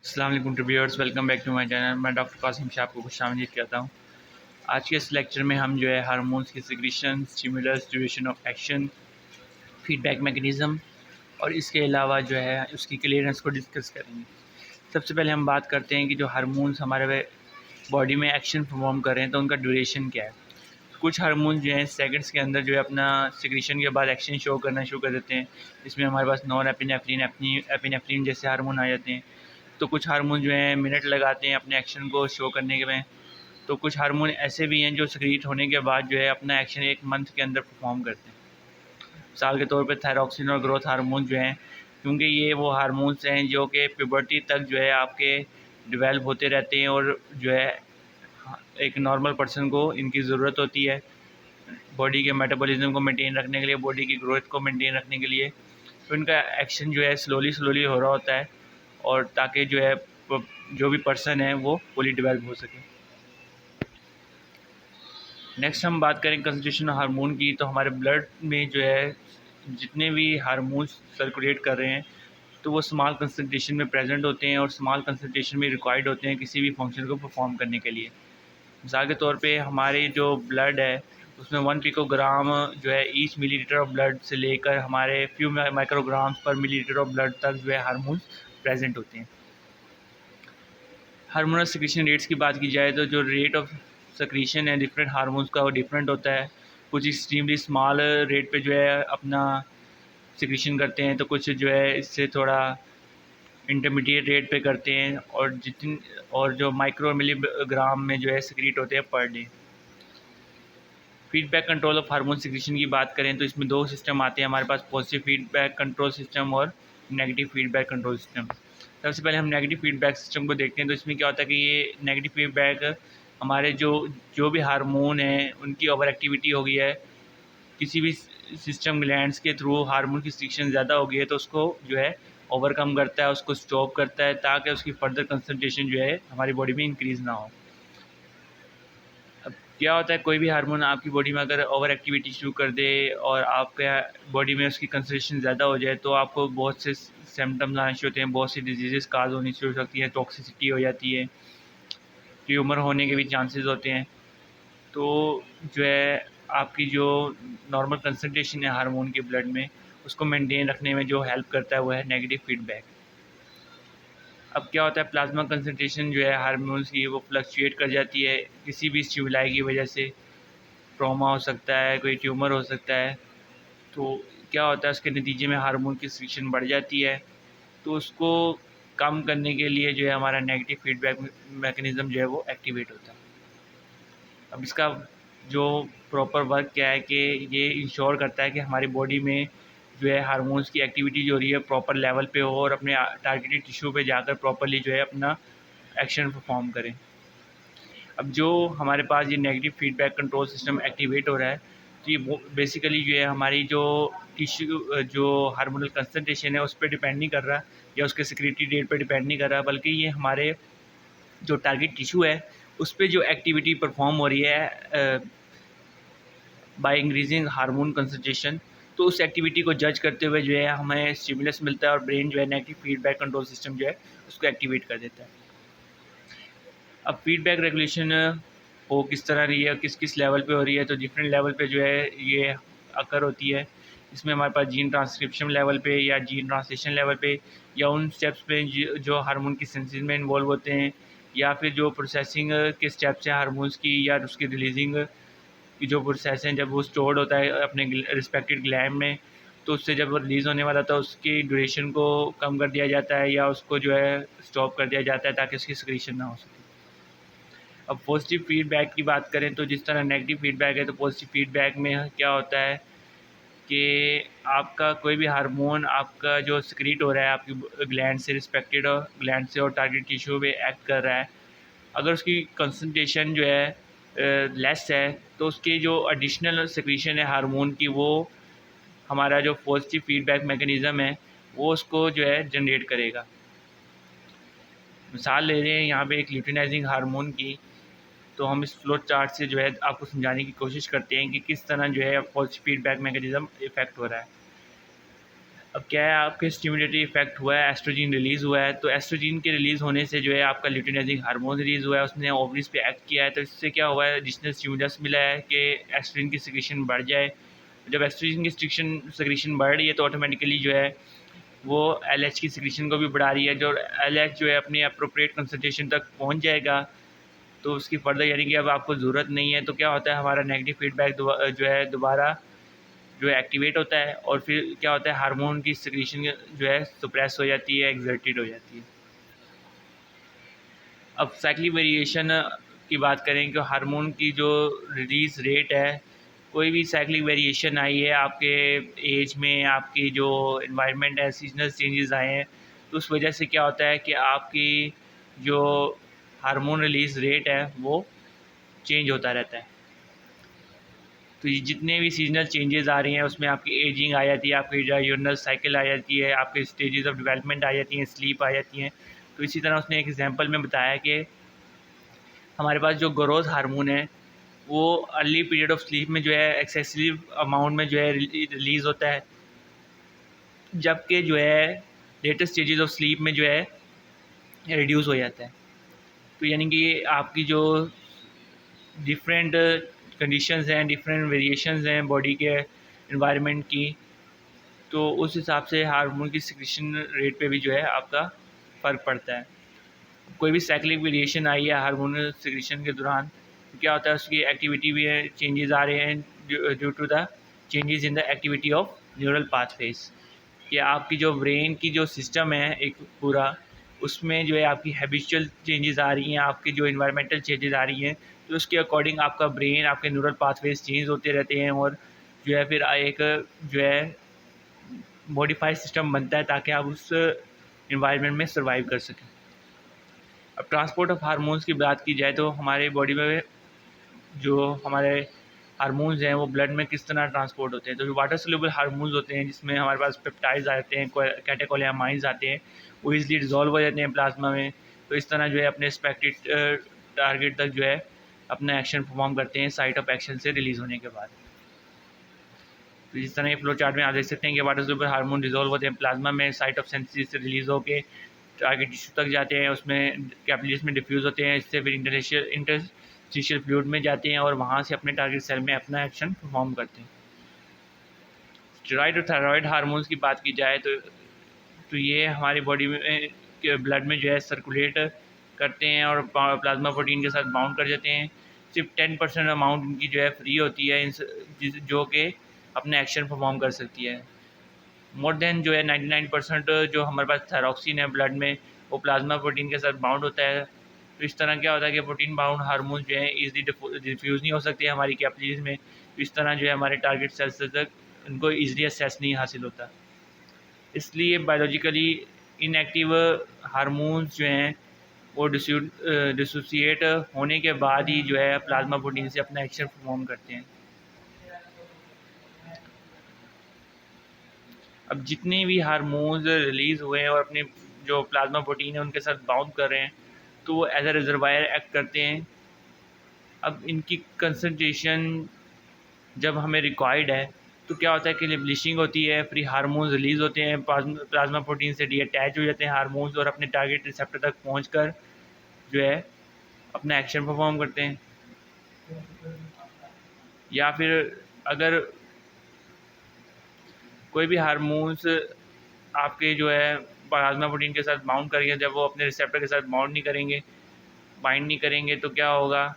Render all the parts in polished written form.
अस्सलाम वालेकुम viewers, welcome back to my channel. मैं डॉक्टर कासिम शाह आपको खुशामदीद कहता हूँ। आज के इस लेक्चर में हम जो है हार्मोन्स की secretion, stimulus, duration of action, feedback mechanism और इसके अलावा जो है उसकी क्लियरेंस को डिस्कस करेंगे। सबसे पहले हम बात करते हैं कि जो हार्मोन्स हमारे बॉडी में एक्शन परफॉर्म कर रहे हैं तो उनका ड्यूरेशन क्या है। कुछ हार्मोन जो हैं सेकंड्स के अंदर जो है अपना सिक्रीशन के बाद एक्शन शो करना शुरू कर देते हैं। इसमें हमारे पास नॉन एपिनेफ्रिन, एपिनेफ्रिन जैसे हार्मोन आ जाते हैं। तो कुछ हार्मोन जो हैं मिनट लगाते हैं अपने एक्शन को शो करने के में। तो कुछ हार्मोन ऐसे भी हैं जो सिक्रीट होने के बाद जो है अपना एक्शन 1 मंथ के अंदर परफॉर्म करते हैं। मिसाल के तौर पे थायरॉक्सिन और ग्रोथ हार्मोन जो हैं, क्योंकि ये वो हार्मोन्स हैं जो कि प्यूबर्टी तक जो है आपके डेवलप होते रहते हैं और जो है एक नॉर्मल पर्सन को इनकी ज़रूरत होती है बॉडी के मेटाबॉलिज्म को मेंटेन रखने के लिए, बॉडी की ग्रोथ को मेंटेन रखने के लिए। तो इनका एक्शन जो है स्लोली हो रहा होता है और ताकि जो है जो भी पर्सन है वो फुली डेवलप हो सके। नेक्स्ट हम बात करें कंसंट्रेशन हार्मोन की। तो हमारे ब्लड में जो है जितने भी हार्मोन्स सर्कुलेट कर रहे हैं तो वो स्मॉल कंसंट्रेशन में प्रेजेंट होते हैं और स्मॉल कंसंट्रेशन में रिक्वायर्ड होते हैं किसी भी फंक्शन को परफॉर्म करने के लिए। मिसाल के तौर पे हमारे जो ब्लड है उसमें 1 पिकोग्राम जो है ईच मिलीलीटर ऑफ ब्लड से लेकर हमारे फ्यू माइक्रोग्राम्स पर मिलीलीटर ऑफ ब्लड तक जो है हार्मोन्स प्रेजेंट होते हैं। हार्मोनल सिक्रीशन रेट्स की बात की जाए तो जो रेट ऑफ सिक्रीशन है डिफरेंट हार्मोन्स का वो डिफरेंट होता है। कुछ एक्सट्रीमली स्मॉल रेट पे जो है अपना सिक्रीशन करते हैं, तो कुछ जो है इससे थोड़ा इंटरमीडिएट रेट पे करते हैं और जो माइक्रो मिलीग्राम में जो है सिक्रीट होते हैं per day. Feedback control of hormone secretion की बात करें तो इसमें 2 सिस्टम आते हैं हमारे पास, पॉजिटिव फीडबैक कंट्रोल सिस्टम और नेगेटिव फीडबैक कंट्रोल सिस्टम। सबसे पहले हम नेगेटिव फीडबैक सिस्टम को देखते हैं। तो इसमें क्या होता है कि ये नेगेटिव फीडबैक हमारे जो जो भी हार्मोन हैं उनकी ओवर एक्टिविटी हो गई है, किसी भी सिस्टम ग्लैंड्स के थ्रू हार्मोन की सिक्रीशन ज़्यादा हो गई है तो उसको जो है ओवरकम करता है, उसको स्टॉप करता है ताकि उसकी फर्दर कंसनट्रेशन जो है हमारी बॉडी में इंक्रीज़ ना हो। अब क्या होता है, कोई भी हार्मोन आपकी बॉडी में अगर ओवर एक्टिविटी शुरू कर दे और आपके बॉडी में उसकी कंसंट्रेशन ज़्यादा हो जाए तो आपको बहुत से सिम्टम्स आने शुरू होते हैं, बहुत सी डिजीज़ काज होनी शुरू हो सकती हैं, टॉक्सिसिटी हो जाती है, ट्यूमर होने के भी चांसेस होते हैं। तो जो है आपकी जो नॉर्मल कंसंट्रेशन है हार्मोन के ब्लड में उसको मेंटेन रखने में जो हेल्प करता है वो है नेगेटिव फीडबैक। अब क्या होता है, प्लाज्मा कंसंट्रेशन जो है हार्मोन्स की वो फ्लक्चुएट कर जाती है किसी भी स्टिमुलाई की वजह से। ट्रॉमा हो सकता है, कोई ट्यूमर हो सकता है। तो क्या होता है उसके नतीजे में हार्मोन की सिक्रीशन बढ़ जाती है। तो उसको कम करने के लिए जो है हमारा नेगेटिव फीडबैक मैकेनिज़्म जो है वो एक्टिवेट होता है। अब इसका जो प्रॉपर वर्क क्या है कि ये इंश्योर करता है कि हमारी बॉडी में जो है हार्मोन्स की एक्टिविटी जो हो रही है प्रॉपर लेवल पे हो और अपने टारगेटेड टिश्यू पे जाकर प्रॉपरली जो है अपना एक्शन परफॉर्म करें। अब जो हमारे पास ये negative feedback control system activate हो रहा है तो ये वो बेसिकली जो है हमारी जो टिश्यू जो हार्मोनल कंसंट्रेशन है उस पर डिपेंड नहीं कर रहा या उसके सिक्रीटरी रेट पर डिपेंड नहीं कर रहा, बल्कि ये हमारे जो टारगेट टिश्यू है उस पर जो एक्टिविटी परफॉर्म हो रही है बाय इंक्रीजिंग हार्मोन कंसंट्रेशन। तो उस एक्टिविटी को जज करते हुए जो है हमें स्टिमुलस मिलता है और ब्रेन जो है नेगेटिव फीडबैक कंट्रोल सिस्टम जो है उसको एक्टिवेट कर देता है। अब फीडबैक रेगुलेशन वो किस तरह रही है, किस किस लेवल पे हो रही है, तो डिफरेंट लेवल पे जो है ये अकर होती है। इसमें हमारे पास जीन ट्रांसक्रिप्शन लेवल पे या जीन ट्रांसलेशन लेवल पे या उन स्टेप्स पे जो हार्मोन की सिंथेसिस में इन्वॉल्व होते हैं या फिर जो प्रोसेसिंग के स्टेप्स हैं हार्मोन्स की या उसकी रिलीजिंग की जो प्रोसेस हैं, जब वो स्टोर्ड होता है अपने रिस्पेक्टेड ग्लैंड में तो उससे जब वो रिलीज़ होने वाला था उसकी ड्यूरेशन को कम कर दिया जाता है या उसको जो है स्टॉप कर दिया जाता है ताकि उसकी सिक्रीशन ना हो सके। अब पॉजिटिव फीडबैक की बात करें तो जिस तरह नेगेटिव फीडबैक है तो पॉजिटिव फीडबैक में क्या होता है कि आपका कोई भी हार्मोन आपका जो सिक्रीट हो रहा है आपकी ग्लैंड से रिस्पेक्टेड और ग्लैंड से और टारगेट टिश्यू पे एक्ट कर रहा है, अगर उसकी कंसंट्रेशन जो है लेस है तो उसकी जो एडिशनल सिक्रीशन है हार्मोन की वो हमारा जो पॉजिटिव फीडबैक मैकेनिज़्म है वो उसको जो है जनरेट करेगा। मिसाल ले रहे हैं यहाँ पे एक ल्यूटिनाइजिंग हार्मोन की, तो हम इस फ्लो चार्ट से जो है आपको समझाने की कोशिश करते हैं कि किस तरह जो है पॉजिटिव फीडबैक मैकेनिज़्म इफ़ेक्ट हो रहा है। अब क्या है, आपके स्टिमुलेटरी इफेक्ट हुआ है, एस्ट्रोजन रिलीज़ हुआ है, तो एस्ट्रोजन के रिलीज़ होने से जो है आपका ल्यूटिनाइजिंग हार्मोन रिलीज़ हुआ है, उसने ओवरीज पे एक्ट किया है, तो इससे क्या हुआ है, एडिशनल स्टिमुलस मिला है कि एस्ट्रोजन की सिक्रीशन बढ़ जाए। जब एस्ट्रोजन की सिक्रीशन बढ़ रही है तो ऑटोमेटिकली जो है वो एलएच की सिक्रीशन को भी बढ़ा रही है, जो एलएच जो है अपनी अप्रोप्रिएट कंसनट्रेशन तक पहुंच जाएगा, तो उसकी फर्दर यानी कि अब आपको ज़रूरत नहीं है, तो क्या होता है, हमारा नेगेटिव फीडबैक जो है दोबारा जो है एक्टिवेट होता है, और फिर क्या होता है, हार्मोन की सिक्रीशन जो है सप्रेस हो जाती है, एक्सर्टेड हो जाती है। अब साइक्लिक वेरिएशन की बात करें कि हार्मोन की जो रिलीज़ रेट है, कोई भी साइक्लिक वेरिएशन आई है आपके एज में, आपकी जो इन्वायरमेंट है, सीजनल चेंजेस आए हैं, तो उस वजह से क्या होता है कि आपकी जो हार्मोन रिलीज़ रेट है वो चेंज होता रहता है। तो ये जितने भी सीजनल चेंजेस आ रही हैं उसमें आपकी एजिंग आ जाती है, आपकी डायurnal साइकिल आ जाती है, आपके स्टेजेस ऑफ डेवलपमेंट आ जाती हैं, स्लीप आ जाती हैं। तो इसी तरह उसने एक एग्जांपल में बताया कि हमारे पास जो ग्रोथ हार्मोन है वो अर्ली पीरियड ऑफ स्लीप में जो है एक्सेसिव अमाउंट में जो है रिलीज़ होता है, जबकि जो है लेटेस्ट स्टेजेस ऑफ स्लीप में जो है रिड्यूस हो जाता है। तो यानी कि आपकी जो डिफरेंट कंडीशंस हैं, डिफरेंट वेरिएशंस हैं बॉडी के एनवायरनमेंट की, तो उस हिसाब से हार्मोन की सिक्रीशन रेट पे भी जो है आपका फ़र्क पड़ता है। कोई भी साइक्लिक वेरिएशन आई है हार्मोनल सिक्रीशन के दौरान, तो क्या होता है, उसकी एक्टिविटी में चेंजेस आ रहे हैं due to the changes in the activity of neural pathways, कि आपकी जो ब्रेन की जो सिस्टम है एक पूरा, उसमें जो है आपकी हैबिचुअल चेंजेस आ रही हैं, आपकी जो इन्वायरमेंटल चेंजेस आ रही हैं, तो उसके अकॉर्डिंग आपका ब्रेन, आपके न्यूरल पाथवेज चेंज होते रहते हैं, और जो है फिर एक जो है मॉडिफाइड सिस्टम बनता है ताकि आप उस इन्वायरमेंट में सर्वाइव कर सकें। अब ट्रांसपोर्ट ऑफ हार्मोन्स की बात की जाए तो हमारे बॉडी में जो हमारे हार्मोन्स हैं वो ब्लड में किस तरह ट्रांसपोर्ट होते हैं, तो जो वाटर सोल्यूबल हार्मोन्स होते हैं जिसमें हमारे पास पेप्टाइड्स आते हैं, कैटेकोलियामाइंस आते हैं, वो ईजिली डिजॉल्व हो जाते हैं प्लाज्मा में, तो इस तरह जो है अपने एक्सपेक्टेड टारगेट तक जो है अपना एक्शन परफॉर्म करते हैं साइट ऑफ एक्शन से रिलीज़ होने के बाद। तो जिस तरह ये फ्लो चार्ट में आप देख सकते हैं कि वाटर सोल्यूबल हार्मोन डिजॉल्व होते हैं प्लाज्मा में, साइट ऑफ सेंसिस से रिलीज़ होकर टारगेट टिश्यू तक जाते हैं, उसमें कैपिलरीज में डिफ्यूज़ होते हैं, इससे फिर इंटरस्टिशियल फ्लूइड में जाते हैं और वहाँ से अपने टारगेट सेल में अपना एक्शन परफॉर्म करते हैं। स्टेरॉइड और थायराइड हार्मोन्स की बात की जाए तो ये हमारी बॉडी में ब्लड में जो है सर्कुलेट करते हैं और प्लाज्मा प्रोटीन के साथ बाउंड कर जाते हैं। सिर्फ 10% अमाउंट इनकी जो है फ्री होती है जो कि अपने एक्शन परफॉर्म कर सकती है। मोर देन जो है 99% जो हमारे पास थायरॉक्सिन है ब्लड में, वो प्लाज्मा प्रोटीन के साथ बाउंड होता है। तो इस तरह क्या होता है कि प्रोटीन बाउंड हार्मोन जो है ईजिली डिफ्यूज़ नहीं हो सकते हमारी कैपिलरीज में, तो इस तरह जो है हमारे टारगेट सेल्स तक उनको ईजिली एक्सेस नहीं हासिल होता। इसलिए बायोलॉजिकली इनएक्टिव हार्मोन्स जो हैं वो डिसोसिएट होने के बाद ही जो है प्लाज्मा प्रोटीन से अपना एक्शन परफॉर्म करते हैं। अब जितने भी हार्मोन्स रिलीज़ हुए हैं और अपने जो प्लाज्मा प्रोटीन है उनके साथ बाउंड कर रहे हैं, तो वो एज अ रिजर्वायर एक्ट करते हैं। अब इनकी कंसनट्रेशन जब हमें रिक्वायर्ड है तो क्या होता है कि ब्लीचिंग होती है, फ्री हार्मोन्स रिलीज़ होते हैं, प्लाज्मा प्रोटीन से डीअटैच हो जाते हैं हार्मोन्स और अपने टारगेट रिसेप्टर तक पहुंचकर जो है अपना एक्शन परफॉर्म करते हैं। या फिर अगर कोई भी हार्मोन्स आपके जो है प्लाज्मा प्रोटीन के साथ बाउंड करेंगे, जब वो अपने रिसेप्टर के साथ बाइंड नहीं करेंगे तो क्या होगा,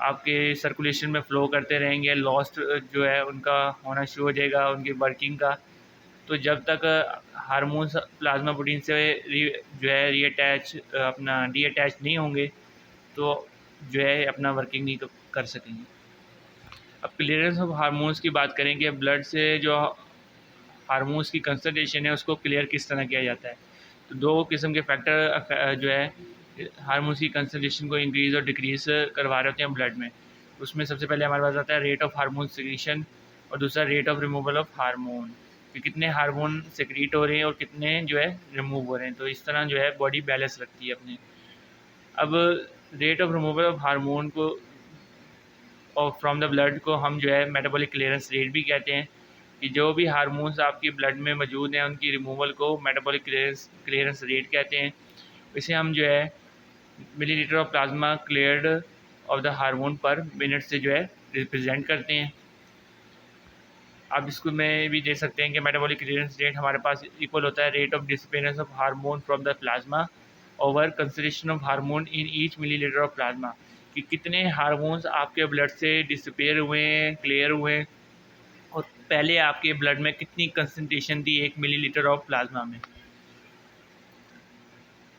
आपके सर्कुलेशन में फ़्लो करते रहेंगे, लॉस्ट जो है उनका होना शुरू हो जाएगा उनकी वर्किंग का। तो जब तक हार्मोन्स प्लाज्मा प्रोटीन से जो है अपना डीअटैच नहीं होंगे तो जो है अपना वर्किंग नहीं कर सकेंगे। अब क्लियरेंस ऑफ हार्मोन्स की बात करेंगे, ब्लड से जो हार्मोन्स की कंसनट्रेशन है उसको क्लियर किस तरह किया जाता है। तो दो किस्म के फैक्टर जो है हार्मोन्स की कंसनट्रेशन को इंक्रीज़ और डिक्रीज़ करवा रहे होते हैं ब्लड में। उसमें सबसे पहले हमारे पास आता है रेट ऑफ हार्मोन सिक्रीशन और दूसरा rate of removal of hormone, कि कितने हार्मोन सिक्रीट हो रहे हैं और कितने जो है रिमूव हो रहे हैं। तो इस तरह जो है बॉडी बैलेंस रखती है अपने। अब rate of removal of hormone को और फ्रॉम द ब्लड को हम जो है मेटाबॉलिक क्लियरेंस रेट भी कहते हैं। कि जो भी हार्मोन्स आपकी ब्लड में मौजूद हैं उनकी रिमूवल को मेटाबॉलिक क्लियरेंस रेट कहते हैं। इसे हम जो है millilitre of plasma cleared of the hormone पर मिनट से जो है रिप्रेजेंट करते हैं। आप इसको में भी देख सकते हैं कि मेटाबॉलिक क्लियरेंस रेट हमारे पास इक्वल होता है rate of disappearance of hormone from the plasma over concentration of hormone in each millilitre of plasma, कि कितने हार्मोन्स आपके ब्लड से डिसिपेयर हुए हैं, क्लियर हुए हैं, और पहले आपके ब्लड में कितनी कंसंट्रेशन थी 1 मिलीलीटर ऑफ प्लाज्मा में।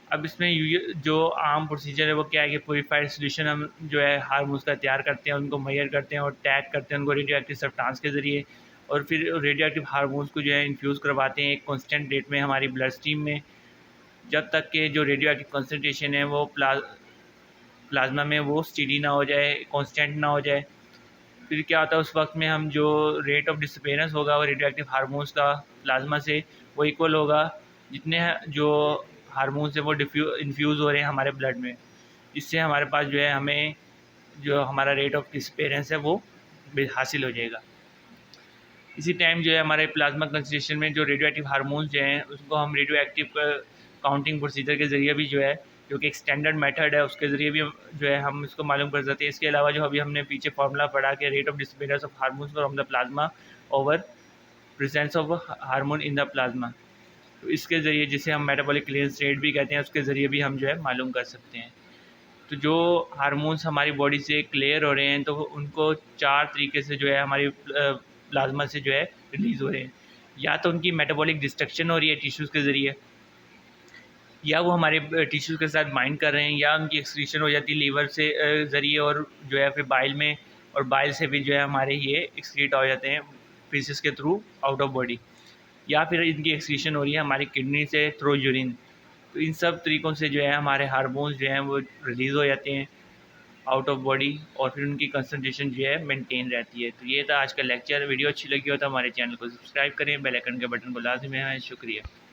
अब इसमें जो आम प्रोसीजर है वो क्या है कि प्योरीफाइड सोल्यूशन हम जो है हार्मोन्स का तैयार करते हैं, उनको मेजर करते हैं और टैग करते हैं उनको रेडियो एक्टिव सब्सटेंस के ज़रिए, और फिर रेडियो एक्टिव हार्मोन्स को जो है इन्फ्यूज़ करवाते हैं एक कांस्टेंट रेट में हमारी ब्लड स्ट्रीम में, जब तक कि जो रेडियो एक्टिव कंसनट्रेशन है वो प्लाज्मा में वो स्टेडी ना हो जाए, कांस्टेंट ना हो जाए। फिर क्या होता है उस वक्त में हम जो रेट ऑफ डिसअपीयरेंस होगा वो रेडियो एक्टिव हार्मोन्स का प्लाज्मा से वो इक्वल होगा जितने जो हार्मोन्स हैं वो इन्फ्यूज़ हो रहे हैं हमारे ब्लड में, इससे हमारे पास जो है हमें जो हमारा रेट ऑफ डिसअपीयरेंस है वो हासिल हो जाएगा। इसी टाइम जो है हमारे प्लाज्मा कंसंट्रेशन में जो रेडियो एक्टिव हार्मोन्स जो हैं उसको हम रेडियो एक्टिव काउंटिंग प्रोसीजर के ज़रिए भी जो है, जो कि एक स्टैंडर्ड मेथड है, उसके ज़रिए भी जो है हम इसको मालूम कर सकते हैं। इसके अलावा जो अभी हमने पीछे फार्मूला पढ़ा कि rate of disappearance of hormones from the plasma over presence of hormone in the plasma, तो इसके ज़रिए जिसे हम मेटाबॉलिक क्लियरेंस रेट भी कहते हैं उसके ज़रिए भी हम जो है मालूम कर सकते हैं। तो जो हार्मोन्स हमारी बॉडी से क्लियर हो रहे हैं तो उनको 4 तरीके से जो है हमारी प्लाज्मा से जो है रिलीज़ हो रहे हैं। या तो उनकी मेटाबॉलिक डिस्ट्रक्शन हो रही है टिश्यूज़ के ज़रिए, या वो हमारे टिश्यूज़ के साथ बाइंड कर रहे हैं, या उनकी एक्सक्रीशन हो जाती है लीवर से ज़रिए, और जो है फिर बाइल में, और बाइल से भी जो है हमारे ये एक्सक्रीट हो जाते हैं फीसेस के थ्रू आउट ऑफ बॉडी, या फिर इनकी एक्सक्रीशन हो रही है हमारी किडनी से थ्रू यूरिन। तो इन सब तरीक़ों से जो है हमारे हार्मोन्स जो हैं वो रिलीज़ हो जाते हैं आउट ऑफ बॉडी, और फिर उनकी कंसंट्रेशन जो है मेंटेन रहती है। तो ये था आज का लेक्चर। वीडियो अच्छी लगी हो तो हमारे चैनल को सब्सक्राइब करें, बेल आइकन के बटन को लाजमी है। शुक्रिया।